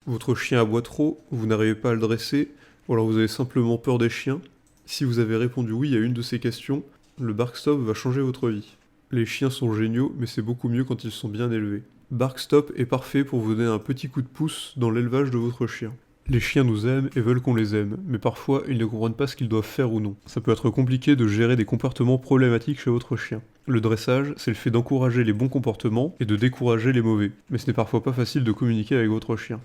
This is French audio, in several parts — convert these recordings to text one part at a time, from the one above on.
Votre chien aboie trop, vous n'arrivez pas à le dresser, ou alors vous avez simplement peur des chiens. Si vous avez répondu oui à une de ces questions, le Barkstop va changer votre vie. Les chiens sont géniaux, mais c'est beaucoup mieux quand ils sont bien élevés. Barkstop est parfait pour vous donner un petit coup de pouce dans l'élevage de votre chien. Les chiens nous aiment et veulent qu'on les aime, mais parfois ils ne comprennent pas ce qu'ils doivent faire ou non. Ça peut être compliqué de gérer des comportements problématiques chez votre chien. Le dressage, c'est le fait d'encourager les bons comportements et de décourager les mauvais, mais ce n'est parfois pas facile de communiquer avec votre chien.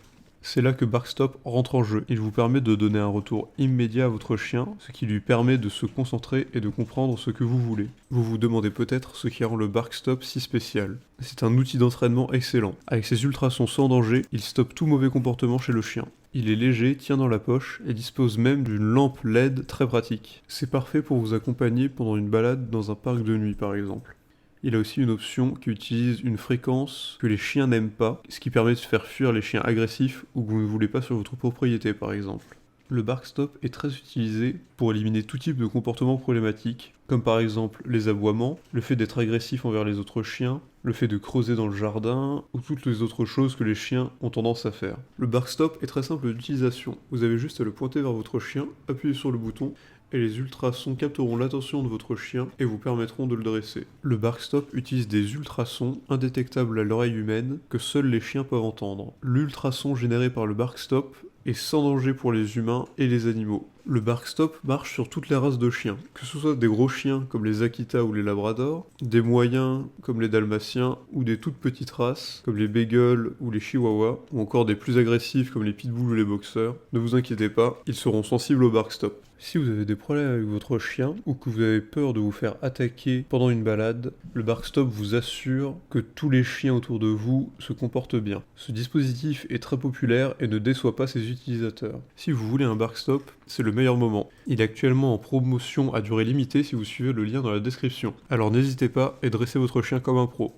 C'est là que Barkstop rentre en jeu. Il vous permet de donner un retour immédiat à votre chien, ce qui lui permet de se concentrer et de comprendre ce que vous voulez. Vous vous demandez peut-être ce qui rend le Barkstop si spécial. C'est un outil d'entraînement excellent. Avec ses ultrasons sans danger, il stoppe tout mauvais comportement chez le chien. Il est léger, tient dans la poche et dispose même d'une lampe LED très pratique. C'est parfait pour vous accompagner pendant une balade dans un parc de nuit par exemple. Il a aussi une option qui utilise une fréquence que les chiens n'aiment pas, ce qui permet de faire fuir les chiens agressifs ou que vous ne voulez pas sur votre propriété par exemple. Le Barkstop est très utilisé pour éliminer tout type de comportement problématique, comme par exemple les aboiements, le fait d'être agressif envers les autres chiens, le fait de creuser dans le jardin, ou toutes les autres choses que les chiens ont tendance à faire. Le Barkstop est très simple d'utilisation, vous avez juste à le pointer vers votre chien, appuyer sur le bouton, et les ultrasons capteront l'attention de votre chien et vous permettront de le dresser. Le Barkstop utilise des ultrasons indétectables à l'oreille humaine que seuls les chiens peuvent entendre. L'ultrason généré par le Barkstop est sans danger pour les humains et les animaux. Le Barkstop marche sur toutes les races de chiens, que ce soit des gros chiens comme les Akita ou les Labradors, des moyens comme les Dalmatiens ou des toutes petites races comme les Beagles ou les Chihuahuas, ou encore des plus agressifs comme les Pitbulls ou les Boxers. Ne vous inquiétez pas, ils seront sensibles au Barkstop. Si vous avez des problèmes avec votre chien ou que vous avez peur de vous faire attaquer pendant une balade, le Barkstop vous assure que tous les chiens autour de vous se comportent bien. Ce dispositif est très populaire et ne déçoit pas ses utilisateurs. Si vous voulez un Barkstop, c'est le meilleur moment. Il est actuellement en promotion à durée limitée si vous suivez le lien dans la description. Alors n'hésitez pas et dressez votre chien comme un pro.